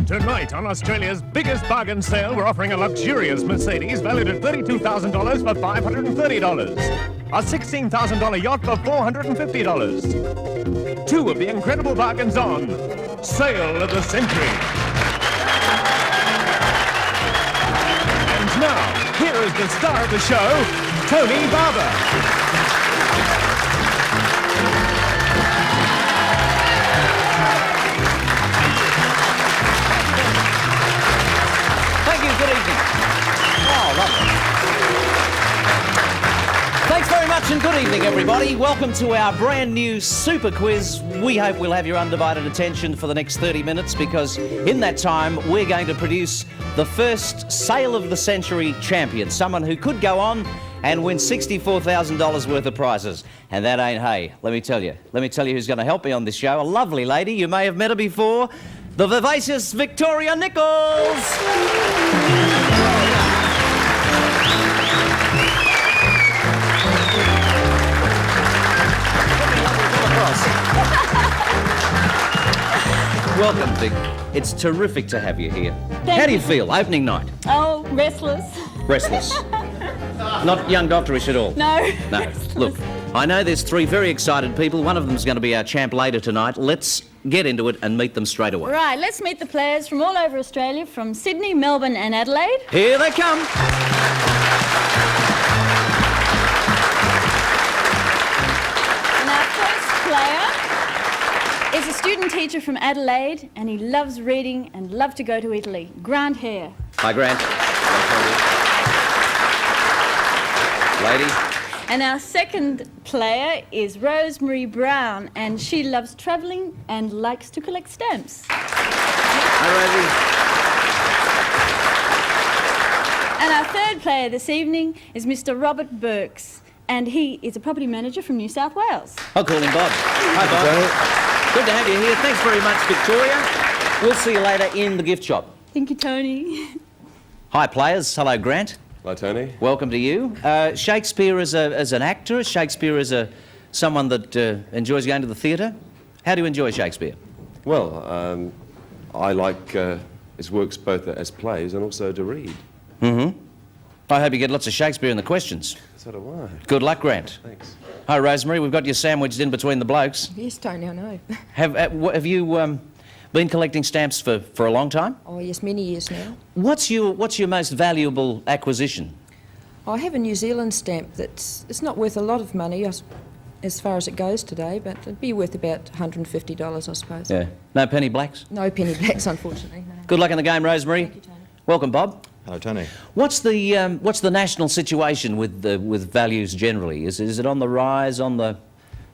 Tonight on Australia's biggest bargain sale, we're offering a luxurious Mercedes valued at $32,000 for $530. A $16,000 yacht for $450. Two of the incredible bargains on Sale of the Century. And now, here is the star of the show, Tony Barber. Good evening. Oh, lovely. Thanks very much and good evening, everybody. Welcome to our brand new super quiz. We hope we'll have your undivided attention for the next 30 minutes because in that time we're going to produce the first Sale of the Century champion, someone who could go on and win $64,000 worth of prizes. And that ain't hay, let me tell you. Let me tell you who's going to help me on this show. A lovely lady, you may have met her before. The vivacious Victoria Nicolls. Welcome, Vic. It's terrific to have you here. How do you feel, opening night? Oh, restless. Restless. Not young doctorish at all? No. No. Restless. Look, I know there's three very excited people. One of them's going to be our champ later tonight. Let's get into it and meet them straight away. Right, let's meet the players from all over Australia, from Sydney, Melbourne and Adelaide. Here they come. And our first player is a student teacher from Adelaide, and he loves reading and loves to go to Italy. Grant Hare. Hi, Grant. Lady. And our second player is Rosemary Brown, and she loves travelling and likes to collect stamps. Hi, Rosie. And our third player this evening is Mr. Robert Burks, and he is a property manager from New South Wales. I'll call him Bob. Hi, Bob. Good to have you here. Thanks very much, Victoria. We'll see you later in the gift shop. Thank you, Tony. Hi, players. Hello, Grant. Hello, Tony. Welcome to you. Shakespeare as an actor, Shakespeare as someone that enjoys going to the theatre. How do you enjoy Shakespeare? Well, I like his works both as plays and also to read. Mm-hmm. I hope you get lots of Shakespeare in the questions. So do I. Good luck, Grant. Thanks. Hi, Rosemary. We've got you sandwiched in between the blokes. Yes, Tony, I know. Have you been collecting stamps for a long time? Oh, yes, many years now. What's your most valuable acquisition? I have a New Zealand stamp it's not worth a lot of money as far as it goes today, but it'd be worth about $150, I suppose. Yeah. No penny blacks? No penny blacks, unfortunately. No. Good luck in the game, Rosemary. Thank you, Tony. Welcome, Bob. Hello, Tony. What's the national situation with values generally? Is it on the rise, on the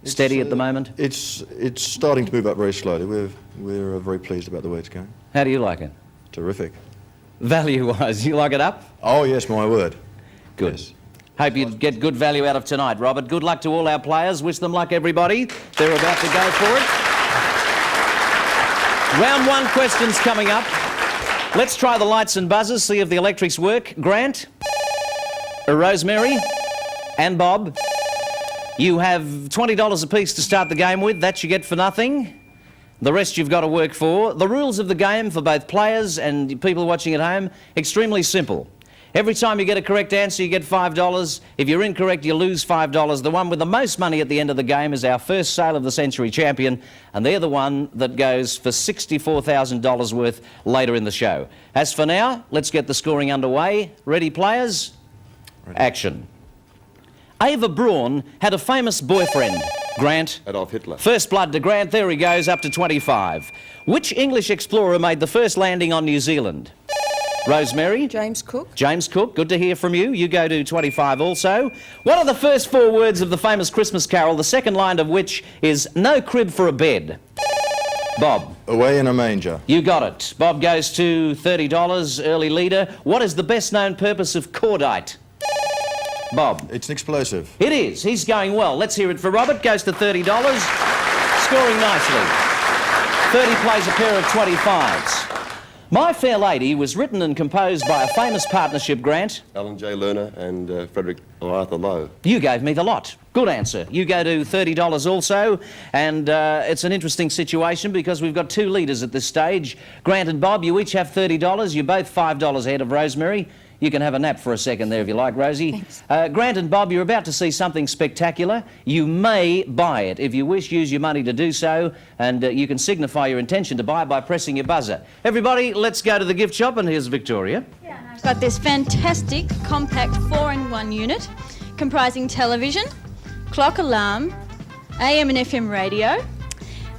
steady at the moment? It's starting to move up very slowly. We're very pleased about the way it's going. How do you like it? Terrific. Value-wise, you like it up? Oh yes, my word. Good. Yes. Hope you get good value out of tonight, Robert. Good luck to all our players. Wish them luck, everybody. They're about to go for it. Round one questions coming up. Let's try the lights and buzzers, see if the electrics work. Grant, Rosemary, and Bob. You have $20 apiece to start the game with. That you get for nothing. The rest you've got to work for. The rules of the game for both players and people watching at home, extremely simple. Every time you get a correct answer, you get $5. If you're incorrect, you lose $5. The one with the most money at the end of the game is our first Sale of the Century champion, and they're the one that goes for $64,000 worth later in the show. As for now, let's get the scoring underway. Ready, players? Ready. Action. Ava Braun had a famous boyfriend. Grant. Adolf Hitler. First blood to Grant. There he goes, up to 25. Which English explorer made the first landing on New Zealand? Rosemary. James Cook. James Cook, good to hear from you. You go to 25 also. What are the first four words of the famous Christmas carol, the second line of which is no crib for a bed? Bob. Away in a manger. You got it. Bob goes to $30, early leader. What is the best known purpose of cordite? Bob. It's an explosive. It is. He's going well. Let's hear it for Robert. Goes to $30. Scoring nicely. 30 plays a pair of 25s. My Fair Lady was written and composed by a famous partnership, Grant. Alan J. Lerner and Frederick Arthur Lowe. You gave me the lot. Good answer. You go to $30 also, and it's an interesting situation because we've got two leaders at this stage. Grant and Bob, you each have $30. You're both $5 ahead of Rosemary. You can have a nap for a second there if you like, Rosie. Thanks. Grant and Bob, you're about to see something spectacular. You may buy it. If you wish, use your money to do so, and you can signify your intention to buy by pressing your buzzer. Everybody, let's go to the gift shop, and here's Victoria. I've got this fantastic compact 4-in-1 unit comprising television, clock alarm, AM and FM radio,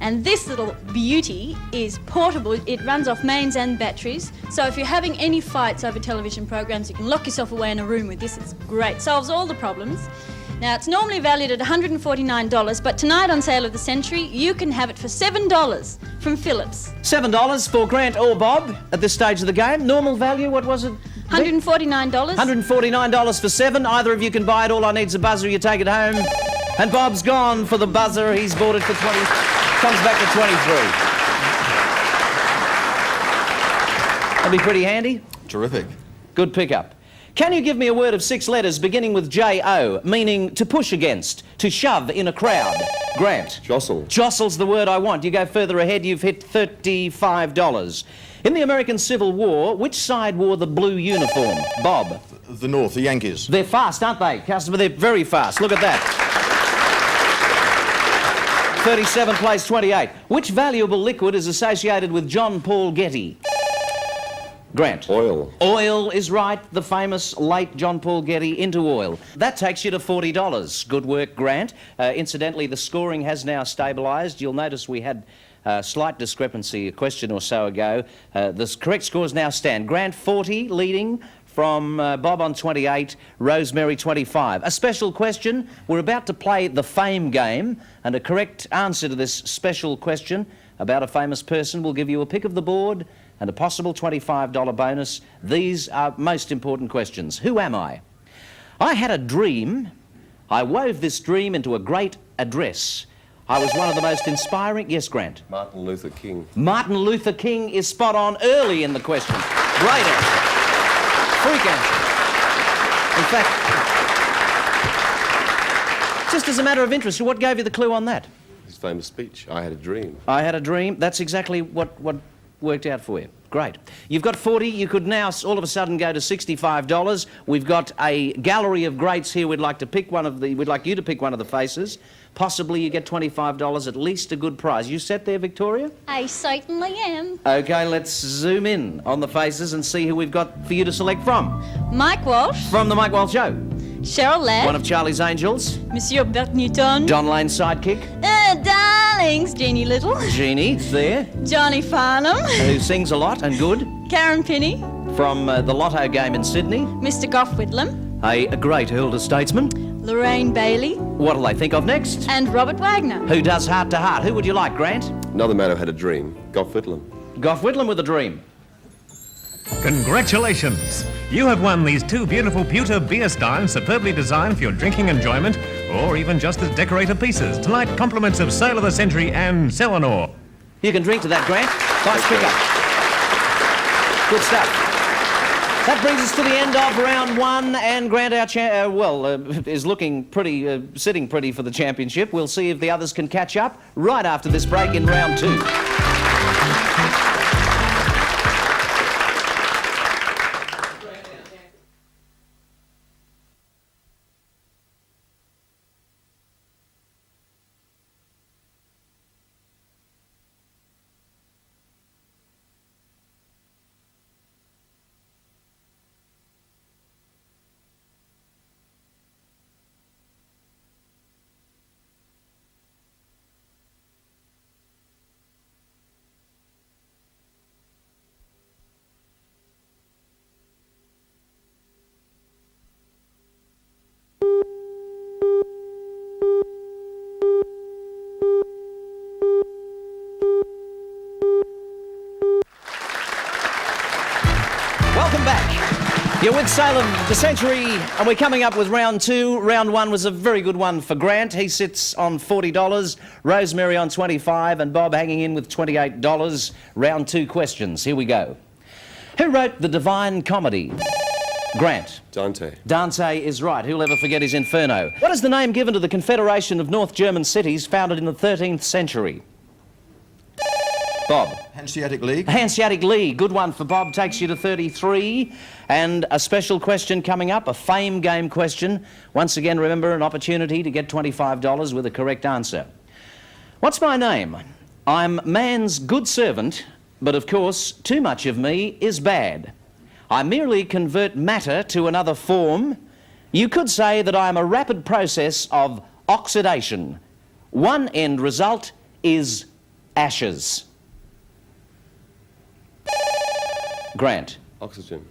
and this little beauty is portable. It runs off mains and batteries, so if you're having any fights over television programs, you can lock yourself away in a room with this. It's great, solves all the problems. Now, it's normally valued at $149, but tonight on Sale of the Century, you can have it for $7 from Philips. $7 for Grant or Bob at this stage of the game. Normal value, what was it? $149. $149 for 7. Either of you can buy it. All I need's a buzzer. You take it home. And Bob's gone for the buzzer. He's bought it for 20. Comes back to 23. That'll be pretty handy. Terrific. Good pickup. Can you give me a word of 6 letters beginning with J-O, meaning to push against, to shove in a crowd? Grant. Jostle. Jostle's the word I want. You go further ahead, you've hit $35. In the American Civil War, which side wore the blue uniform? Bob. The North, the Yankees. They're fast, aren't they? Customer, they're very fast. Look at that. 37 plays 28. Which valuable liquid is associated with John Paul Getty? Grant. Oil. Oil is right. The famous late John Paul Getty into oil. That takes you to $40. Good work, Grant. Incidentally, the scoring has now stabilised. You'll notice we had a slight discrepancy a question or so ago. The correct scores now stand. Grant 40 leading from Bob on 28, Rosemary 25. A special question. We're about to play the fame game, and a correct answer to this special question about a famous person will give you a pick of the board and a possible $25 bonus. These are most important questions. Who am I? I had a dream. I wove this dream into a great address. I was one of the most inspiring... Yes, Grant? Martin Luther King. Martin Luther King is spot on early in the question. Great answer. Freak answer. In fact, just as a matter of interest, what gave you the clue on that? His famous speech, I had a dream. I had a dream. That's exactly what worked out for you. Great. You've got 40. You could now all of a sudden go to $65. We've got a gallery of greats here. We'd like you to pick one of the faces. Possibly you get $25, at least a good prize. You set there, Victoria? I certainly am. Okay, let's zoom in on the faces and see who we've got for you to select from. Mike Walsh, From the Mike Walsh Show. Cheryl Ladd, One of Charlie's Angels. Monsieur Bert Newton, John Lane's sidekick. darlings, Jeannie Little, Jeannie's there, Johnny Farnham, who sings a lot and good. Karen Pinney, From the Lotto game in Sydney. Mr. Gough Whitlam, A great elder statesman. Lorraine Bailey, What'll they think of next? and Robert Wagner. Who does Heart to Heart? Who would you like, Grant? Another man who had a dream, Gough Whitlam. Gough Whitlam with a dream. Congratulations! You have won these 2 beautiful pewter beer steins superbly designed for your drinking enjoyment, or even just as decorative pieces. Tonight, compliments of Sale of the Century and Selenor. You can drink to that, Grant. Nice pickup. Good stuff. That brings us to the end of round 1, and Grant, is looking pretty, sitting pretty for the championship. We'll see if the others can catch up right after this break in round 2. Welcome back. You're with Sale of the Century, and we're coming up with round 2. Round 1 was a very good one for Grant. He sits on $40, Rosemary on $25, and Bob hanging in with $28. Round 2 questions. Here we go. Who wrote the Divine Comedy? Grant. Dante. Dante is right. Who'll ever forget his Inferno? What is the name given to the Confederation of North German cities founded in the 13th century? Bob. Hanseatic League. Hanseatic League. Good one for Bob. Takes you to 33. And a special question coming up, a fame game question. Once again, remember, an opportunity to get $25 with a correct answer. What's my name? I'm man's good servant, but of course, too much of me is bad. I merely convert matter to another form. You could say that I am a rapid process of oxidation. One end result is ashes. Grant. Oxygen.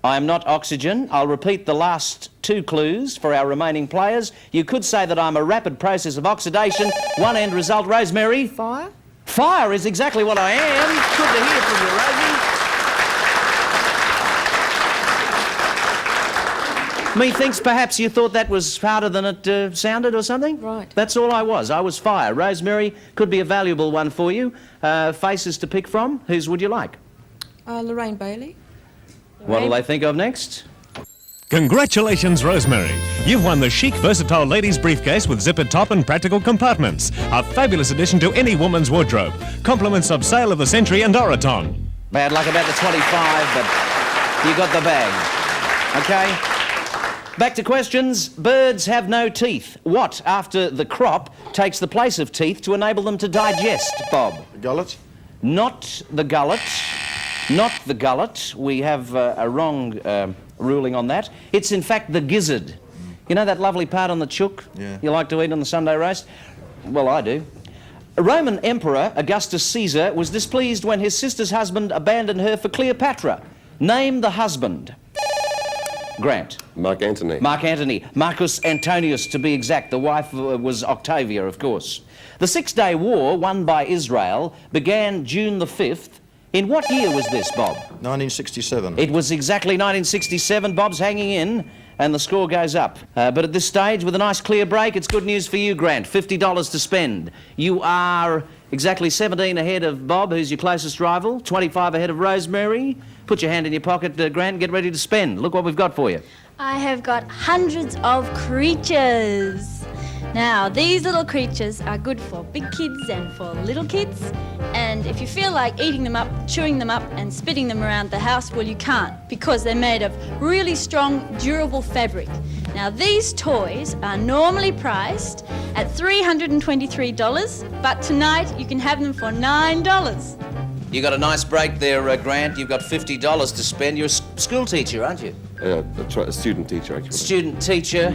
I am not oxygen. I'll repeat the last two clues for our remaining players. You could say that I'm a rapid process of oxidation. One end result, Rosemary. Fire? Fire is exactly what I am. Good to hear from you, Rosie. Methinks perhaps you thought that was harder than it sounded or something? Right. That's all I was. I was fire. Rosemary could be a valuable one for you. Faces to pick from. Whose would you like? Lorraine Bailey. What'll they think of next? Congratulations, Rosemary. You've won the chic, versatile ladies' briefcase with zippered top and practical compartments. A fabulous addition to any woman's wardrobe. Compliments of Sale of the Century and Oraton. Bad luck about the 25, but you got the bag. Okay? Back to questions. Birds have no teeth. What, after the crop, takes the place of teeth to enable them to digest, Bob? Gullet. Not the gullet. Not the gullet. We have a wrong ruling on that. It's in fact the gizzard. You know that lovely part on the chook Yeah. you like to eat on the Sunday roast? Well, I do. A Roman emperor, Augustus Caesar, was displeased when his sister's husband abandoned her for Cleopatra. Name the husband. Grant. Mark Antony. Mark Antony. Marcus Antonius, to be exact. The wife was Octavia, of course. The Six-Day War, won by Israel, began June the 5th. In what year was this, Bob? 1967. It was exactly 1967. Bob's hanging in, and the score goes up. But at this stage, with a nice clear break, it's good news for you, Grant. $50 to spend. You are exactly 17 ahead of Bob, who's your closest rival. 25 ahead of Rosemary. Put your hand in your pocket, Grant, and get ready to spend. Look what we've got for you. I have got hundreds of creatures. Now, these little creatures are good for big kids and for little kids. And if you feel like eating them up, chewing them up and spitting them around the house, well, you can't, because they're made of really strong, durable fabric. Now, these toys are normally priced at $323, but tonight you can have them for $9. You got a nice break there, Grant. You've got $50 to spend. You're a school teacher, aren't you? A student teacher, actually. Student teacher.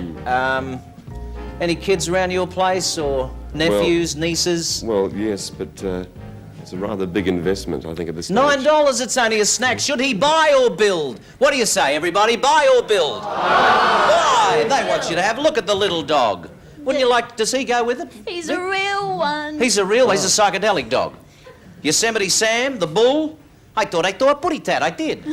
Any kids around your place, or nephews, nieces? Well, yes, but it's a rather big investment, I think, at this stage. $9, it's only a snack. Should he buy or build? What do you say, everybody? Buy or build? Buy! They want you to have a look at the little dog. Wouldn't you like to see go with it? He's a real one. He's a psychedelic dog. Yosemite Sam, the bull. I thought putty tat, I did.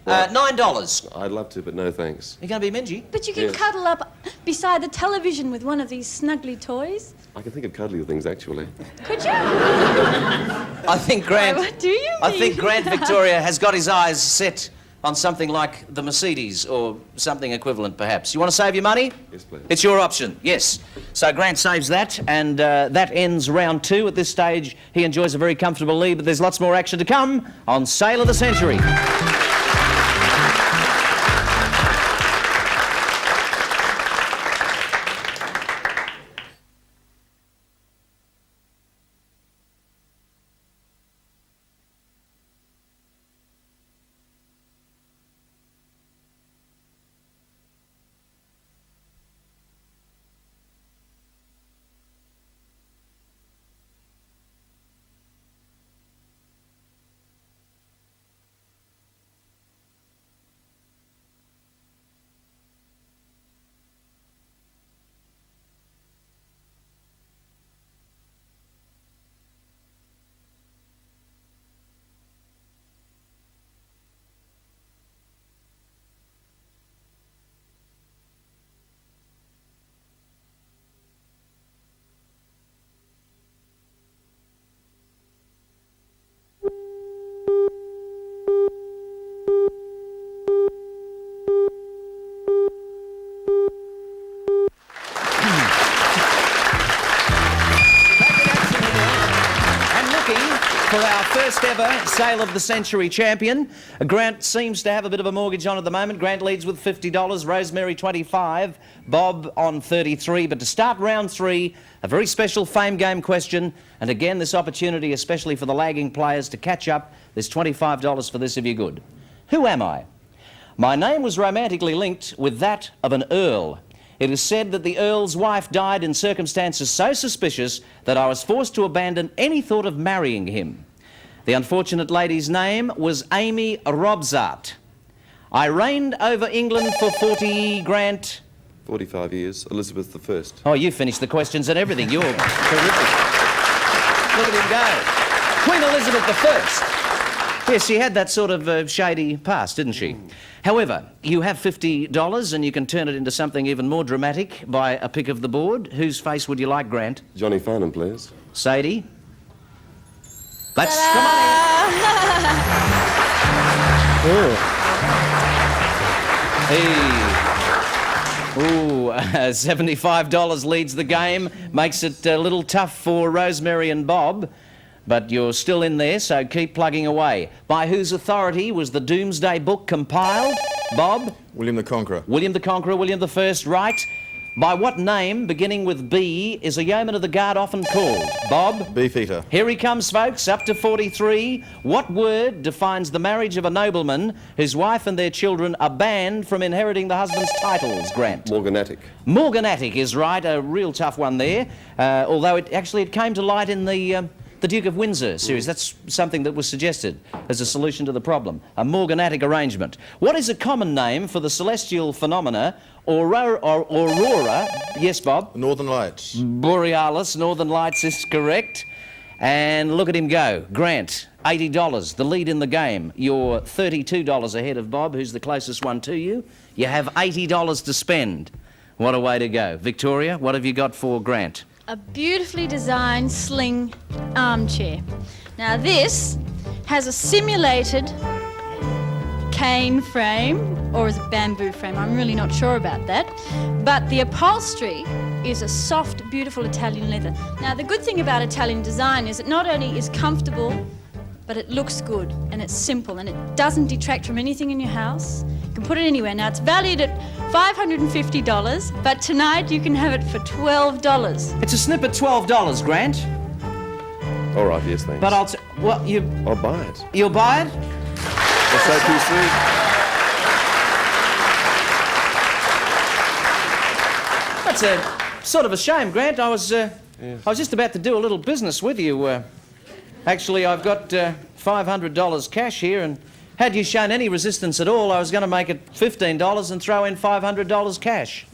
$9. I'd love to, but no thanks. You going to be mingy? But you can Yes. cuddle up beside the television with one of these snuggly toys. I can think of cuddly things, actually. Could you? I think Grant... What do you I mean? think Grant Victoria has got his eyes set on something like the Mercedes or something equivalent, perhaps. You want to save your money? Yes, please. It's your option, yes. So Grant saves that, and that ends round 2. At this stage, he enjoys a very comfortable lead, but there's lots more action to come on Sale of the Century. first ever Sale of the Century champion. Grant seems to have a bit of a mortgage on at the moment. Grant leads with $50, Rosemary 25, Bob on 33. But to start round 3, a very special fame game question. And again, this opportunity, especially for the lagging players, to catch up. There's $25 for this if you're good. Who am I? My name was romantically linked with that of an earl. It is said that the Earl's wife died in circumstances so suspicious that I was forced to abandon any thought of marrying him. The unfortunate lady's name was Amy Robsart. I reigned over England for 40, 45 years, Elizabeth I. Oh, you finished the questions and everything. You're terrific. Look at him go. Queen Elizabeth I. Yes, she had that sort of shady past, didn't she? However, you have $50 and you can turn it into something even more dramatic by a pick of the board. Whose face would you like, Grant? Johnny Farnham, please. Sadie? Let's come on in. Ooh, $75 leads the game. Makes it a little tough for Rosemary and Bob. But you're still in there, so keep plugging away. By whose authority was the Doomsday Book compiled? Bob? William the Conqueror. William the Conqueror, William I, right. By what name, beginning with B, is a yeoman of the guard often called? Bob? Beefeater. Here he comes, folks, up to 43. What word defines the marriage of a nobleman whose wife and their children are banned from inheriting the husband's titles, Grant? Morganatic. Morganatic is right, a real tough one there. Although it came to light in the Duke of Windsor series. That's something that was suggested as a solution to the problem. A morganatic arrangement. What is a common name for the celestial phenomena aurora? Yes, Bob? Northern Lights. Borealis, Northern Lights is correct. And look at him go. Grant, $80, the lead in the game. You're $32 ahead of Bob, who's the closest one to you. You have $80 to spend. What a way to go. Victoria, what have you got for Grant? A beautifully designed sling armchair. Now this has a simulated cane frame, or is it bamboo frame? I'm really not sure about that. But the upholstery is a soft, beautiful Italian leather. Now the good thing about Italian design is it not only is comfortable, but it looks good and it's simple and it doesn't detract from anything in your house. You can put it anywhere. Now it's valued at $550, but tonight you can have it for $12. It's a snip at $12, Grant. All right, yes, thanks. But I'll buy it. You'll buy it? What's that, PC? That's a sort of a shame, Grant. I was just about to do a little business with you. Actually, I've got $500 cash here, and had you shown any resistance at all, I was going to make it $15 and throw in $500 cash.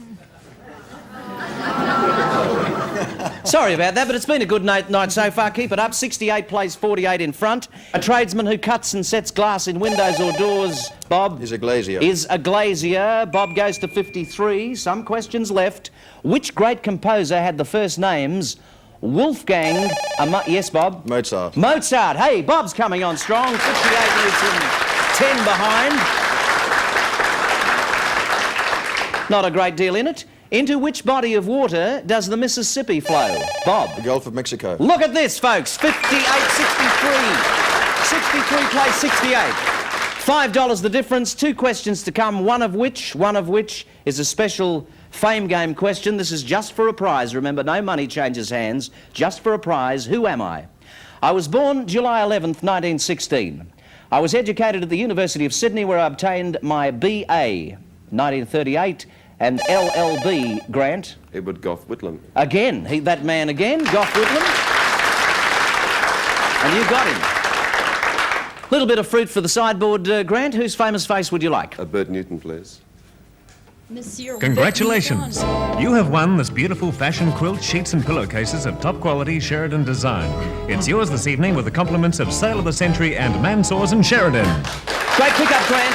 Sorry about that, but it's been a good night so far. Keep it up. 68 plays 48 in front. A tradesman who cuts and sets glass in windows or doors, Bob... Is a glazier. Is a glazier. Bob goes to 53. Some questions left. Which great composer had the first names Wolfgang... yes, Bob? Mozart. Mozart. Hey, Bob's coming on strong. 58 Newton, 10 behind. Not a great deal in it. Into which body of water does the Mississippi flow? Bob? The Gulf of Mexico. Look at this, folks. 58, 63. 63 plays 68. $5 the difference. 2 questions to come, one of which is a special fame game question. This is just for a prize. Remember, no money changes hands. Just for a prize. Who am I? I was born July 11th, 1916. I was educated at the University of Sydney, where I obtained my BA, 1938, and LLB, Grant. Edward Gough Whitlam. Again, that man again, Gough Whitlam. And you got him. Little bit of fruit for the sideboard, Grant. Whose famous face would you like? Bert Newton, please. Monsieur Congratulations! You have won this beautiful fashion quilt, sheets and pillowcases of top quality Sheridan design. It's yours this evening with the compliments of Sale of the Century and Mansour's and Sheridan. Great pick-up, Grant.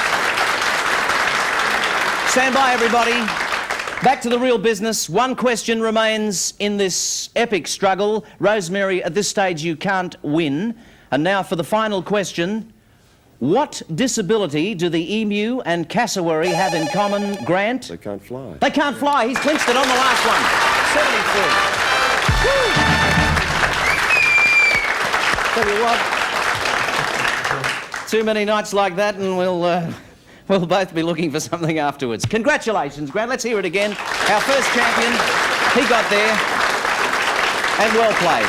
Stand by, everybody. Back to the real business. One question remains in this epic struggle. Rosemary, at this stage you can't win. And now for the final question. What disability do the emu and cassowary have in common, Grant? They can't fly. They can't fly. He's clinched it on the last one. 73. Woo. Tell you what, Too many nights like that and we'll both be looking for something afterwards. Congratulations, Grant. Let's hear it again. Our first champion, he got there. And well played.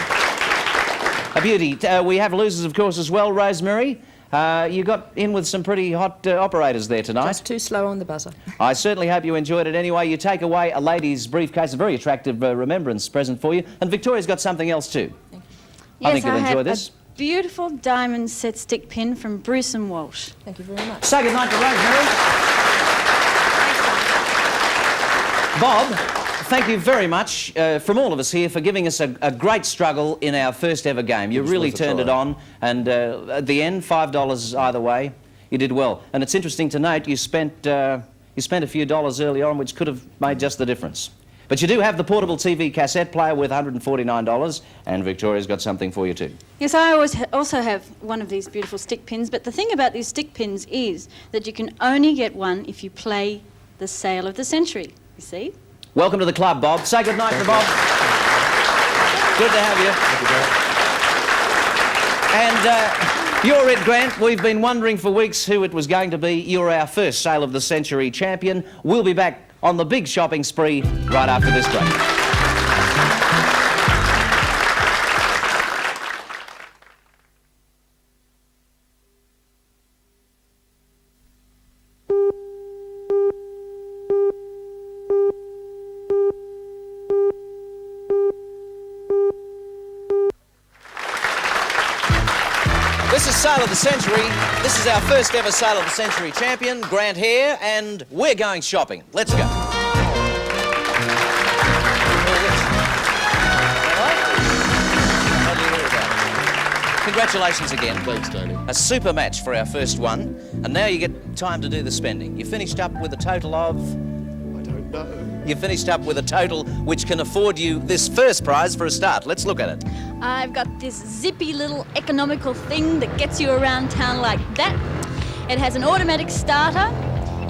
A beauty. We have losers, of course, as well. Rosemary, you got in with some pretty hot operators there tonight. Just too slow on the buzzer. I certainly hope you enjoyed it anyway. You take away a lady's briefcase, a very attractive remembrance present for you. And Victoria's got something else too. I think you'll enjoy this. A beautiful diamond set stick pin from Bruce and Walsh. Thank you very much. Say goodnight to Rosemary. Bob, thank you very much from all of us here for giving us a great struggle in our first ever game. You really turned it on, and at the end, $5 either way. You did well. And it's interesting to note you spent a few dollars early on, which could have made just the difference. But you do have the portable TV cassette player worth $149, and Victoria's got something for you too. Yes, I also have one of these beautiful stick pins, but the thing about these stick pins is that you can only get one if you play the Sale of the Century, you see? Welcome to the club, Bob. Say goodnight to Bob. Good to have you. And you're it, Grant. We've been wondering for weeks who it was going to be. You're our first Sale of the Century champion. We'll be back on the big shopping spree right after this break. This is Sale of the Century. This is our first ever Sale of the Century champion, Grant Hare, and we're going shopping. Let's go. Congratulations again. Thanks, Tony. A super match for our first one, and now you get time to do the spending. You finished up with a total of... I don't know. You finished up with a total which can afford you this first prize for a start. Let's look at it. I've got this zippy little economical thing that gets you around town like that. It has an automatic starter.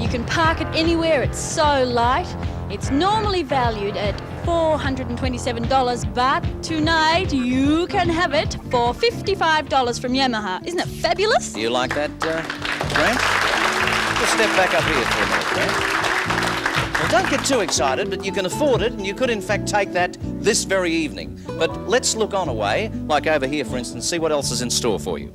You can park it anywhere. It's so light. It's normally valued at $427, but tonight you can have it for $55 from Yamaha. Isn't it fabulous? Do you like that, Grant? Just step back up here for a minute, Grant. Well, don't get too excited, but you can afford it, and you could in fact take that this very evening. But let's look on a way, like over here, for instance, see what else is in store for you.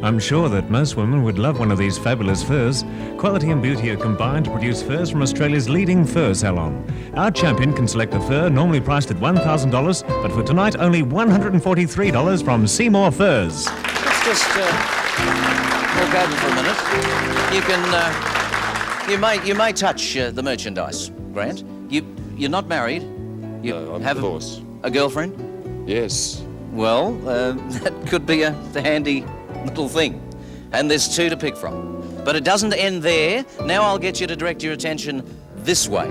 I'm sure that most women would love one of these fabulous furs. Quality and beauty are combined to produce furs from Australia's leading fur salon. Our champion can select a fur normally priced at $1,000, but for tonight only $143 from Seymour Furs. Let's just walk over for a minute. You can... You may touch the merchandise, Grant. You're not married. You No, I'm have divorced. a girlfriend? Yes. Well, that could be a handy little thing. And there's two to pick from. But it doesn't end there. Now I'll get you to direct your attention this way.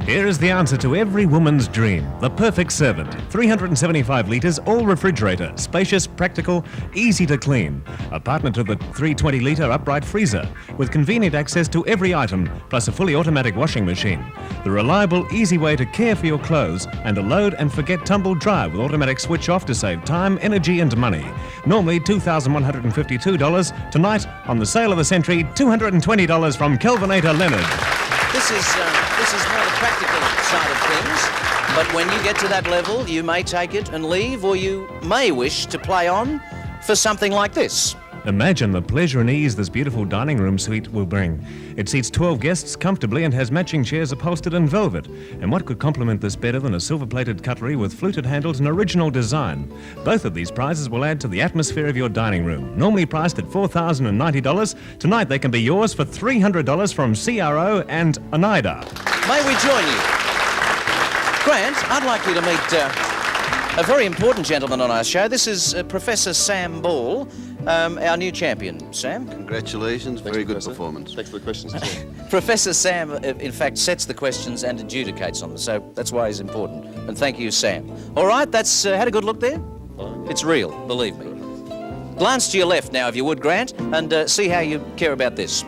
Here is the answer to every woman's dream. The perfect servant. 375 litres, all refrigerator. Spacious, practical, easy to clean. A partner to the 320 litre upright freezer, with convenient access to every item, plus a fully automatic washing machine. The reliable, easy way to care for your clothes, and a load and forget tumble dry with automatic switch off to save time, energy and money. Normally $2,152. Tonight, on the Sale of the Century, $220 from Kelvinator Leonard. This is more the practical side of things, but when you get to that level, you may take it and leave, or you may wish to play on for something like this. Imagine the pleasure and ease this beautiful dining room suite will bring. It seats 12 guests comfortably and has matching chairs upholstered in velvet. And what could complement this better than a silver-plated cutlery with fluted handles and original design? Both of these prizes will add to the atmosphere of your dining room. Normally priced at $4,090, tonight they can be yours for $300 from CRO and Oneida. May we join you? Grant, I'd like you to meet a very important gentleman on our show. This is Professor Sam Ball, our new champion. Sam? Congratulations, very good performance. Thanks for the questions, too. Professor Sam, in fact, sets the questions and adjudicates on them, so that's why he's important. And thank you, Sam. All right, that's had a good look there? It's real, believe me. Glance to your left now, if you would, Grant, and see how you care about this.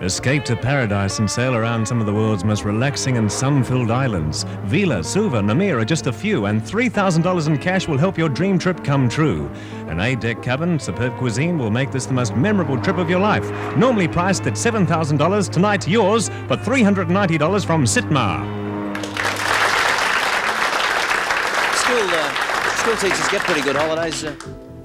Escape to paradise and sail around some of the world's most relaxing and sun-filled islands. Vila, Suva, Namir are just a few, and $3,000 in cash will help your dream trip come true. An A-deck cabin, superb cuisine will make this the most memorable trip of your life. Normally priced at $7,000, tonight yours for $390 from Sitmar. School teachers get pretty good holidays,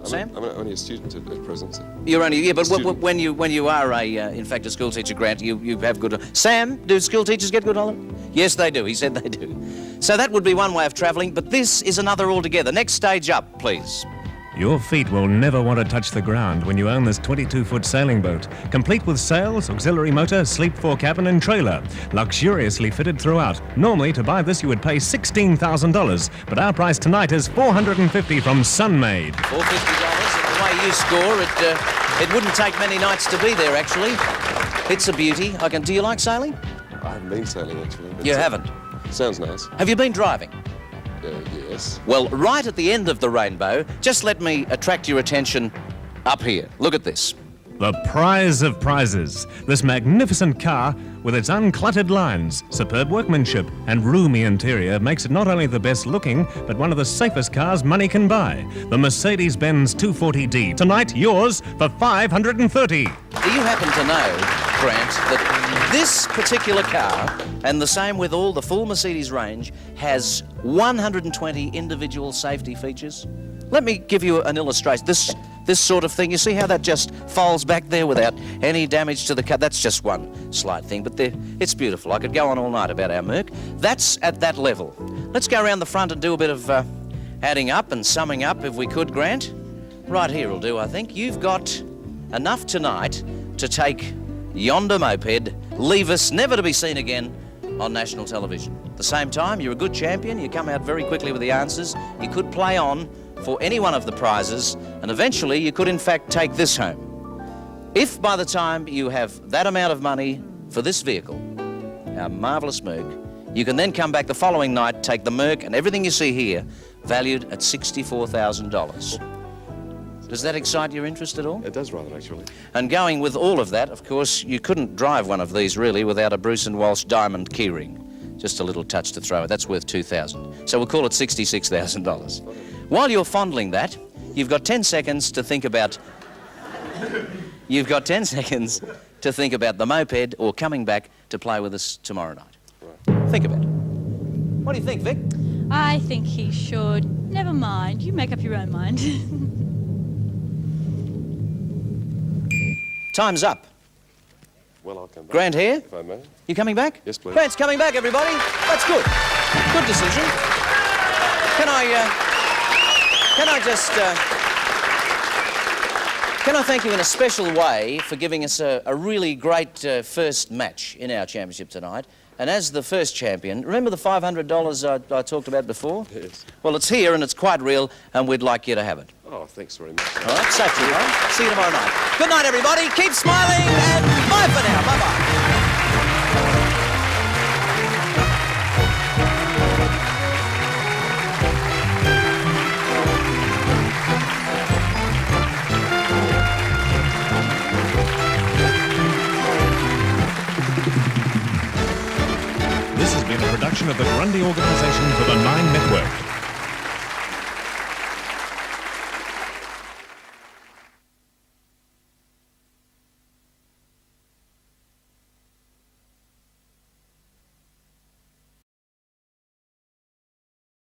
Sam? I'm only a student at present. So. You're only, yeah, but Student. when you are in fact, a school teacher, Grant, you have good... Sam, do school teachers get good holiday? Yes, they do. He said they do. So that would be one way of travelling, but this is another altogether. Next stage up, please. Your feet will never want to touch the ground when you own this 22-foot sailing boat, complete with sails, auxiliary motor, sleep cabin and trailer, luxuriously fitted throughout. Normally, to buy this, you would pay $16,000, but our price tonight is $450 from Sunmade. $450, and the way you score, it wouldn't take many nights to be there, actually. It's a beauty. Do you like sailing? I haven't been sailing, actually. You haven't? Sounds nice. Have you been driving? Yes. Well, right at the end of the rainbow, just let me attract your attention up here. Look at this. The prize of prizes. This magnificent car, with its uncluttered lines, superb workmanship, and roomy interior, makes it not only the best looking, but one of the safest cars money can buy. The Mercedes-Benz 240D. Tonight, yours for $530. Do you happen to know, Grant, that this particular car, and the same with all the full Mercedes range, has 120 individual safety features? Let me give you an illustration. This sort of thing, you see how that just folds back there without any damage to the car? That's just one slight thing, but it's beautiful. I could go on all night about our Merc. That's at that level. Let's go around the front and do a bit of adding up and summing up, if we could, Grant. Right here will do, I think. You've got enough tonight to take yonder moped, leave us never to be seen again on national television. At the same time, you're a good champion. You come out very quickly with the answers. You could play on for any one of the prizes, and eventually you could in fact take this home. If by the time you have that amount of money for this vehicle, our marvellous Merc, you can then come back the following night, take the Merc and everything you see here, valued at $64,000. Does that excite your interest at all? It does rather, actually. And going with all of that, of course, you couldn't drive one of these really without a Bruce & Walsh diamond keyring. Just a little touch to throw it. That's worth $2,000. So we'll call it $66,000. While you're fondling that, you've got 10 seconds to think about... You've got 10 seconds to think about the moped or coming back to play with us tomorrow night. Right. Think about it. What do you think, Vic? I think he should. Never mind. You make up your own mind. Time's up. Well, I'll come back. Grant here? If I may. You coming back? Yes, please. Grant's coming back, everybody. That's good. Good decision. Can I thank you in a special way for giving us a really great first match in our championship tonight. And as the first champion, remember the $500 I talked about before? Yes. Well, it's here and it's quite real, and we'd like you to have it. Oh, thanks very much. All right, safe to you. See you tomorrow night. Good night, everybody. Keep smiling, and bye for now. Bye-bye. This has been a production of the Grundy Organisation for the Nine Network.